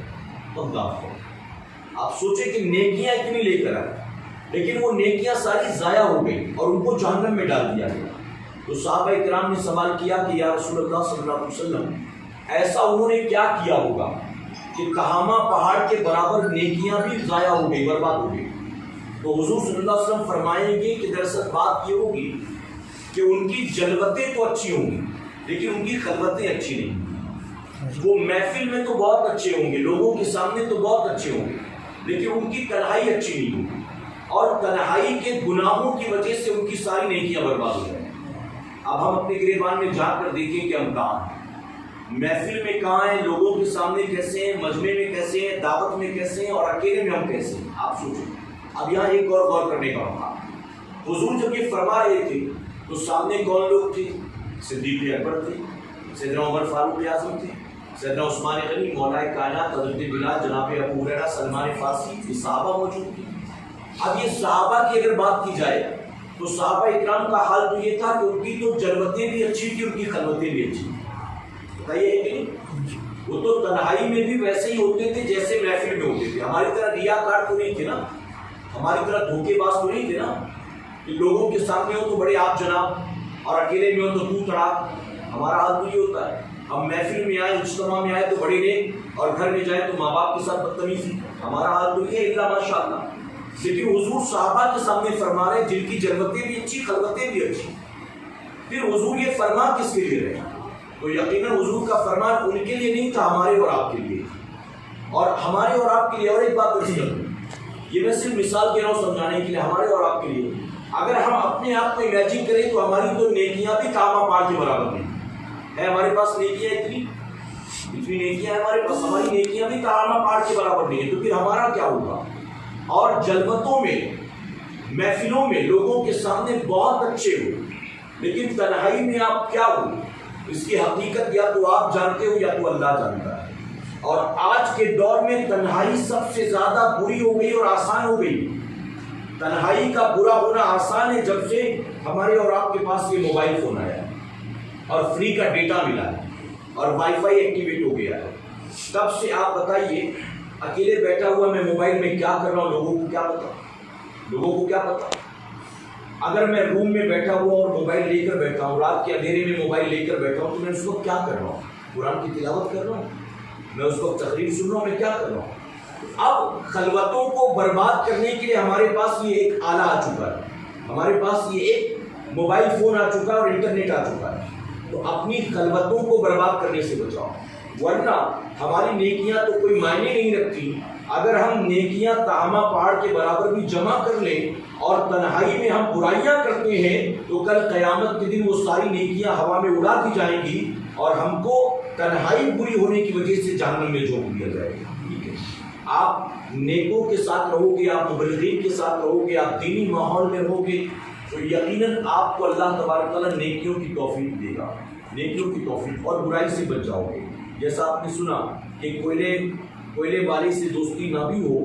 آپ سوچیں کہ نیکیاں اتنی لے کر آئے لیکن وہ نیکیاں ساری ضائع ہو گئی اور ان کو جہنم میں ڈال دیا گیا. تو صحابہ کرام نے سوال کیا کہ یا رسول اللہ صلی اللہ علیہ وسلم، ایسا انہوں نے کیا کیا ہوگا کہ تہامہ پہاڑ کے برابر نیکیاں بھی ضائع ہو گئی، برباد ہو گئی؟ تو حضور صلی اللہ علیہ وسلم فرمائیں گے کہ دراصل بات یہ ہوگی کہ ان کی جلوتیں تو اچھی ہوں گی لیکن ان کی خلوتیں اچھی نہیں ہوں گی. وہ محفل میں تو بہت اچھے ہوں گے، لوگوں کے سامنے تو بہت اچھے ہوں گے، لیکن ان کی تنہائی اچھی نہیں ہوگی اور تنہائی کے گناہوں کی وجہ سے ان کی ساری نیکیاں برباد ہو جائیں. اب ہم اپنے گریبان میں جا کر دیکھیں کہ ہم کہاں ہیں، محفل میں کہاں ہیں، لوگوں کے سامنے کیسے ہیں، مجمع میں کیسے ہیں، دعوت میں کیسے ہیں اور اکیلے میں ہم کیسے ہیں. آپ سوچیں. اب یہاں ایک اور غور کرنے کا موقع. حضور جب یہ فرما رہے تھے تو سامنے کون لوگ تھے؟ صدیق اکبر تھے، سیدنا عمر فاروق اعظم تھے، سیدنا عثمان غنی، مولا کائنات حضرت بلال، جناب ابو ہریرہ، سلمان فارسی، یہ صحابہ موجود تھے. اب یہ صحابہ کی اگر بات کی جائے تو صحابہ اکرام کا حال تو یہ تھا کہ ان کی تو جلوتیں بھی اچھی تھی، ان کی خلوتیں بھی اچھی تھیں. بتائیے ہے کہ نہیں؟ وہ تو تنہائی میں بھی ویسے ہی ہوتے تھے جیسے محفل میں ہوتے تھے. ہماری طرح ریاکار تو نہیں تھے نا، ہماری طرح دھوکے باز تو نہیں تھے نا کہ لوگوں کے سامنے ہو تو بڑے آپ جناب اور اکیلے میں ہو تو تڑاک. ہمارا حال تو یہ ہوتا ہے، ہم محفل میں آئے، اجتماع میں آئے تو بڑے نیک اور گھر میں جائیں تو ماں باپ کے ساتھ بدتمیزی. ہمارا حال تو یہ اللہ ماشاء اللہ. لیکن حضور صحابہ کے سامنے فرما رہے جن کی جلوتیں بھی اچھی، خلوتیں بھی اچھی. پھر حضور یہ فرما کس کے لیے رہے؟ تو یقیناً حضور کا فرمان ان کے لیے نہیں تھا، ہمارے اور آپ کے لیے. اور ہمارے اور آپ کے لیے اور ایک بات کروں، یہ میں صرف مثال دے رہا ہوں سمجھانے کے لیے، ہمارے اور آپ کے لیے اگر ہم اپنے آپ کو امیجن کریں تو ہماری تو نیکیاں بھی تہامہ پہاڑ کے برابر نہیں ہے. ہمارے پاس نیکیاں اتنی نیکیاں ہیں ہمارے پاس، ہماری نیکیاں بھی تہامہ پہاڑ کے برابر نہیں ہے. تو پھر ہمارا کیا ہوگا؟ اور جلوتوں میں، محفلوں میں لوگوں کے سامنے بہت اچھے ہو لیکن تنہائی میں آپ کیا ہو، اس کی حقیقت یا تو آپ جانتے ہو یا تو اللہ جانتا ہے. اور آج کے دور میں تنہائی سب سے زیادہ بری ہو گئی اور آسان ہو گئی. تنہائی کا برا ہونا آسان ہے جب سے ہمارے اور آپ کے پاس یہ موبائل فون آیا ہے اور فری کا ڈیٹا ملا ہے اور وائی فائی ایکٹیویٹ ہو گیا ہے. تب سے آپ بتائیے، اکیلے بیٹھا ہوا میں موبائل میں کیا کر رہا ہوں لوگوں کو کیا پتا؟ لوگوں کو کیا پتا؟ اگر میں روم میں بیٹھا ہوا اور موبائل لے کر بیٹھا ہوں، رات کے اندھیرے میں موبائل لے کر بیٹھا ہوں، تو میں اس وقت کیا کر رہا ہوں؟ قرآن کی تلاوت کر رہا ہوں، میں اس وقت تقریر سن رہا ہوں، میں کیا کر رہا ہوں؟ اب خلوتوں کو برباد کرنے کے لیے ہمارے پاس یہ ایک آلہ آ چکا ہے، ہمارے پاس یہ ایک موبائل فون آ چکا ہے اور انٹرنیٹ آ چکا ہے. تو اپنی خلوتوں کو برباد کرنے سے بچاؤ، ورنہ ہماری نیکیاں تو کوئی معنی نہیں رکھتی. اگر ہم نیکیاں تہامہ پہاڑ کے برابر بھی جمع کر لیں اور تنہائی میں ہم برائیاں کرتے ہیں تو کل قیامت کے دن وہ ساری نیکیاں ہوا میں اڑا دی جائیں گی اور ہم کو تنہائی بری ہونے کی وجہ سے جہنم میں جھونک دیا جائے گا. ٹھیک ہے، آپ نیکوں کے ساتھ رہو گے، آپ مبلغین کے ساتھ رہو گے، آپ دینی ماحول میں رہو گے تو یقیناً آپ کو اللہ تبارک تعالیٰ نیکیوں کی توفیق دے گا، نیکیوں کی توفیق، اور برائی سے بچ جاؤ گے. جیسا آپ نے سنا کہ کوئلے والی سے دوستی نہ بھی ہو،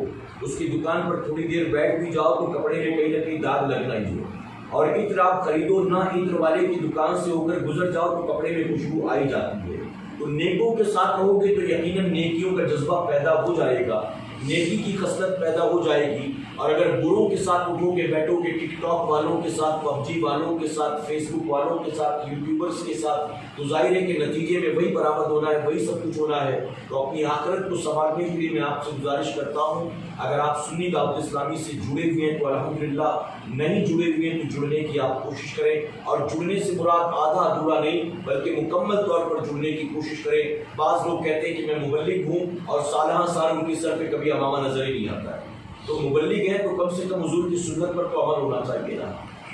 اس کی دکان پر تھوڑی دیر بیٹھ بھی جاؤ تو کپڑے میں کہیں نہ کہیں داغ لگنا ہی ہو. اور عطر آپ خریدو نہ، عطر والے کی دکان سے ہو کر گزر جاؤ تو کپڑے میں خوشبو آئی جاتی ہے. تو نیکوں کے ساتھ رہو گے تو یقیناً نیکیوں کا جذبہ پیدا ہو جائے گا، نیکی کی خصلت پیدا ہو جائے گی. اور اگر بروں کے ساتھ اٹھو گے، بیٹھو گے، ٹک ٹاک والوں کے ساتھ، پب جی والوں کے ساتھ، فیس بک والوں کے ساتھ، یوٹیوبرس کے ساتھ، تو ظاہر ہے کہ نتیجے میں وہی برآمد ہونا ہے، وہی سب کچھ ہونا ہے. تو اپنی آخرت کو سنوارنے کے لیے میں آپ سے گزارش کرتا ہوں، اگر آپ سنی دعوت اسلامی سے جڑے ہوئے ہیں تو الحمدللہ، نہیں جڑے ہوئے ہیں تو جڑنے کی آپ کوشش کریں. اور جڑنے سے مراد آدھا ادھورا نہیں بلکہ مکمل طور پر جڑنے کی کوشش کریں. بعض لوگ کہتے ہیں کہ میں مبلغ ہوں اور سالہ سال ان کی سر پہ کبھی امامہ نظر ہی نہیں آتا ہے. تو مبلغ ہیں تو کم سے کم حضور کی سنت پر تو عمل ہونا چاہیے نا.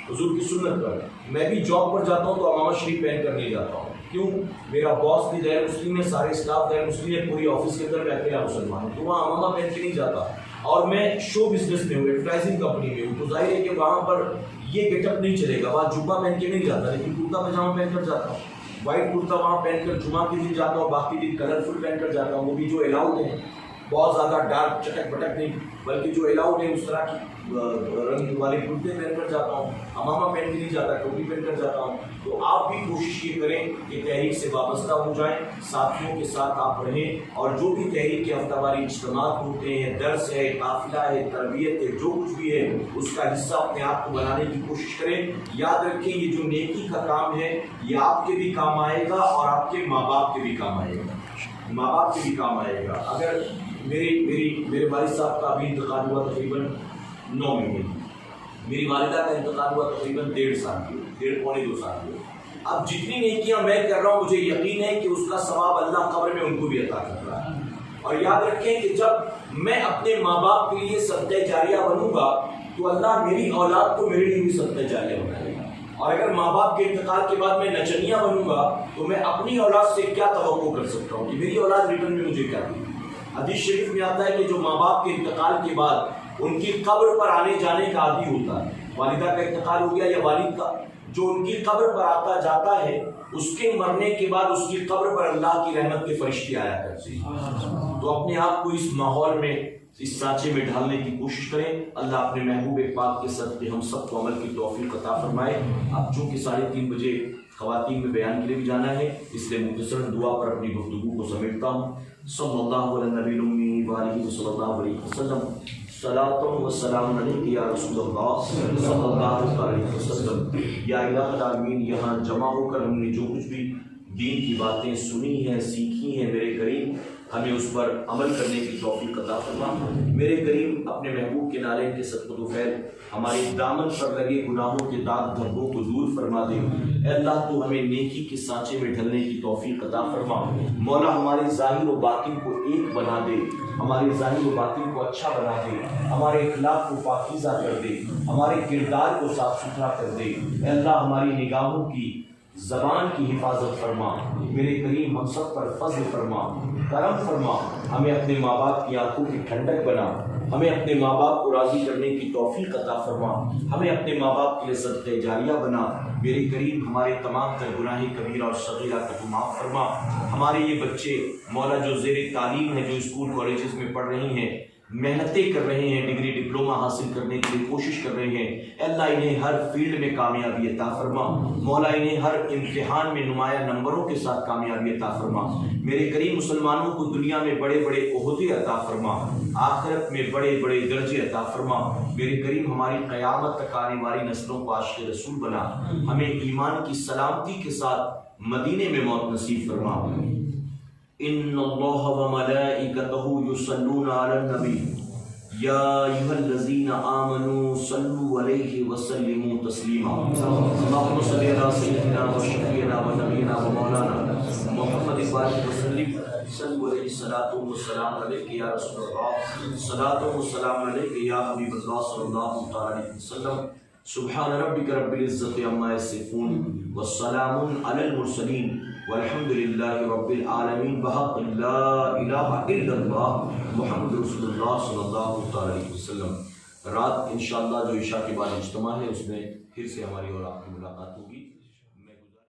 حضور کی سنت پر میں بھی جاب پر جاتا ہوں تو امامہ شریف پہن کر نہیں جاتا ہوں. کیوں؟ میرا باس بھی غیر مسلم ہے, سارے اسٹاف غیر مسلم ہے, پوری آفس کے اندر میں اکیلا مسلمان ہوں, تو وہاں امامہ پہن کے نہیں جاتا. اور میں شو بزنس میں ہوں, ایڈورٹائزنگ کمپنی میں ہوں, تو ظاہر ہے کہ وہاں پر یہ گیٹ اپ نہیں چلے گا. وہاں جبہ پہن کے نہیں جاتا, لیکن کرتا پاجامہ پہن کر جاتا ہوں. وائٹ کرتا وہاں پہن کر جمعہ کے دن جاتا ہوں, باقی دن کلرفل پہن کر جاتا ہوں, وہ بھی جو الاؤڈ ہیں, بہت زیادہ ڈارک چٹک بٹک نہیں, بلکہ جو الاؤڈ ہے اس طرح کی رنگ والے کرتے پہن کر جاتا ہوں. امامہ پہن کے نہیں جاتا, ٹوپی پہن کر جاتا ہوں. تو آپ بھی کوشش یہ کریں کہ تحریک سے وابستہ ہو جائیں, ساتھیوں کے ساتھ آپ رہیں, اور جو بھی تحریک کے ہفتہ واری اجتماعات ہوتے ہیں, درس ہے, قافلہ ہے, تربیت ہے, جو کچھ بھی ہے اس کا حصہ اپنے آپ کو بنانے کی کوشش کریں. یاد رکھیں یہ جو نیکی کا کام ہے یہ آپ کے بھی کام آئے گا اور آپ کے ماں باپ کے بھی کام آئے گا, ماں باپ کے بھی کام آئے گا. اگر میرے والد صاحب کا ابھی انتقال ہوا تقریباً 9 مہینے, میری والدہ کا انتقال ہوا تقریباً 1.5 سال کی, 1.5 پونے 2 سال کی. اب جتنی نیکیاں میں کر رہا ہوں مجھے یقین ہے کہ اس کا ثواب اللہ قبر میں ان کو بھی عطا کر رہا ہے. اور یاد رکھیں کہ جب میں اپنے ماں باپ کے لیے صدقہ جاریہ بنوں گا تو اللہ میری اولاد کو میرے لیے بھی صدقہ جاریہ بنائے گا. اور اگر ماں باپ کے انتقال کے بعد میں نچنیاں بنوں گا تو میں اپنی اولاد سے کیا توقع کر سکتا ہوں کہ میری اولاد ریٹرن میں مجھے کیا دے. حدیث شریف میں آتا ہے کہ جو ماں باپ کے انتقال کے بعد ان کی قبر پر آنے جانے کا عادی ہوتا ہے, والدہ کا انتقال ہو گیا یا والد کا, جو ان کی قبر پر آتا جاتا ہے اس کے مرنے کے بعد اس کی قبر پر اللہ کی رحمت کے فرشتے آیا کرتے ہیں. تو اپنے آپ کو اس ماحول میں, اس سانچے میں ڈھالنے کی کوشش کریں. اللہ اپنے محبوب پاک کے صدقے ہم سب کو عمل کی توفیق عطا فرمائے. اب چونکہ 3:30 بجے خواتین میں بیان کے لیے بھی جانا ہے, اس لیے مختصر دعا پر اپنی گفتگو کو سمیٹتا ہوں. صلی اللہ علیہ نبی الامی وآلہ صلی اللہ علیہ وسلم. صلاۃ و سلام علیک یا رسول اللہ صلی اللہ علیہ وسلم. یا الہ العالمین, یہاں جمع ہو کر ہم نے جو کچھ بھی دین کی باتیں سنی ہیں, سیکھی ہیں, میرے کریم ہمیں اس پر عمل کرنے کی توفیق عطا فرما. میرے کریم اپنے محبوب کے نالے کے صدقۃ و فیض ہمارے دامن پر لگے گناہوں کے داغ دھبوں کو دور فرما دے. اے اللہ تو ہمیں نیکی کے سانچے میں ڈھلنے کی توفیق عطا فرما. مولا ہمارے ظاہر و باطن کو ایک بنا دے, ہمارے ظاہر و باطن کو اچھا بنا دے, ہمارے اخلاق کو پاکیزہ کر دے, ہمارے کردار کو صاف ستھرا کر دے. اے اللہ ہماری نگاہوں کی, زبان کی حفاظت فرما. میرے کریم ہم سب پر فضل فرما, کرم فرما. ہمیں اپنے ماں باپ کی آنکھوں کی ٹھنڈک بنا, ہمیں اپنے ماں باپ کو راضی کرنے کی توفیق عطا فرما. ہمیں اپنے ماں باپ کے لیے صدقہ جاریہ بنا. میرے کریم ہمارے تمام تر گناہ کبیرہ اور صغیرہ کو معاف فرما. ہمارے یہ بچے مولا جو زیر تعلیم ہیں, جو اسکول کالجز میں پڑھ رہی ہیں, محنتیں کر رہے ہیں, ڈگری ڈپلومہ حاصل کرنے کے لیے کوشش کر رہے ہیں, اللہ انہیں ہر فیلڈ میں کامیابی عطا فرما. مولا انہیں ہر امتحان میں نمایاں نمبروں کے ساتھ کامیابی عطا فرما. میرے کریم مسلمانوں کو دنیا میں بڑے بڑے عہدے عطا فرما, آخرت میں بڑے بڑے درجے عطا فرما. میرے کریم ہماری قیامت تک آنے والی نسلوں کو عاشق رسول بنا. ہمیں ایمان کی سلامتی کے ساتھ مدینے میں موت نصیب فرما. ان اللہ وملائکتہ یصلون علی النبی یا ایھا الذین آمنوا صلوا علیہ وسلموا تسلیما. اللہم صلی علی سیدنا و شفیعنا و نبینا و مولانا محمد بارک وسلم. صلوا علیہ الصلاۃ والسلام علیک یا رسول اللہ, صلاۃ والسلام علیک یا حبیب اللہ صلی اللہ علیہ وسلم. سبحان ربک رب العزۃ عما یصفون والسلام علی المرسلین والحمد للہ رب العالمین بحق لا الہ الا اللہ محمد رسول اللہ صلی اللہ علیہ وسلم. رات انشاءاللہ جو عشاء کے بعد اجتماع ہے اس میں پھر سے ہماری اور آپ کی ملاقات ہوگی.